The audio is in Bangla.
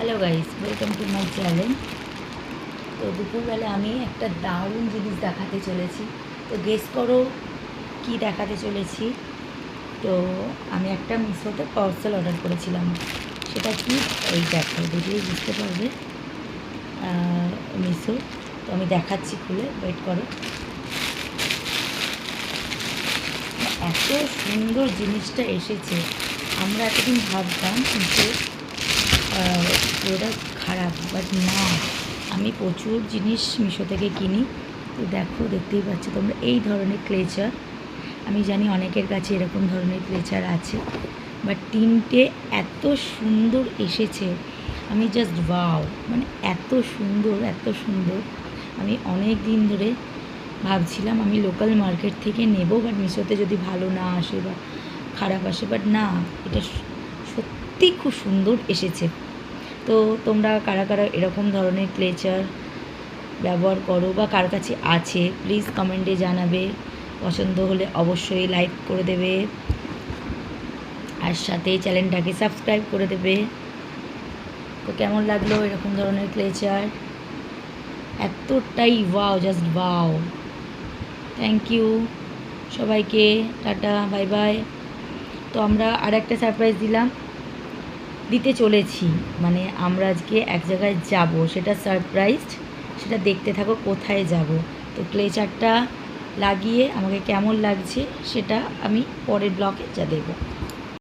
Hello guys, welcome to my channel. তো দুপুরবেলা আমি একটা দারুণ জিনিস দেখাতে চলেছি। তো গেস করো কি দেখাতে চলেছি। তো আমি একটা মিশোতে পার্সেল অর্ডার করেছিলাম। সেটা কি এই দেখো, দেখলেই বুঝতে পারবে মিশো। তো আমি দেখাচ্ছি, খুলে ওয়েট করো। এত সুন্দর জিনিসটা এসেছে। আমরা এতদিন ভাবতাম যে প্রোডাক্ট খারাপ, বাট না, আমি প্রচুর জিনিস মিশো থেকে কিনি। তো দেখো, দেখতেই পাচ্ছ তোমরা এই ধরনের ক্লেচার। আমি জানি অনেকের কাছে এরকম ধরনের ক্লেচার আছে, বাট তিনটে এত সুন্দর এসেছে। আমি জাস্ট ওয়াও, মানে এত সুন্দর, এত সুন্দর। আমি অনেক দিন ধরে ভাবছিলাম আমি লোকাল মার্কেট থেকে নেব, বাট মিশোতে যদি ভালো না আসে বা খারাপ আসে, বাট না, এটা সত্যি খুব সুন্দর এসেছে। তো তোমরা কারা কারা এরকম ধরনের ক্লেচার ব্যবহার করো বা কার কাছে আছে, প্লিজ কমেন্টে জানাবে। পছন্দ হলে অবশ্যই লাইক করে দেবে, আর সাথে চ্যানেলটাকে সাবস্ক্রাইব করে দেবে। তো কেমন লাগলো এরকম ধরনের ক্লেচার? এতটাই wow, just wow. Thank you সবাইকে, টাটা, বাই বাই। তো আমরা আর একটা সারপ্রাইজ দিতে চলেছি, মানে আমরা আজকে এক জায়গায় যাব, সেটা সারপ্রাইজ। সেটা দেখতে থাকো কোথায় যাব। তো ক্লেচারটা লাগিয়ে আমাকে কেমন লাগছে সেটা আমি পরের ব্লগে যা দেবো।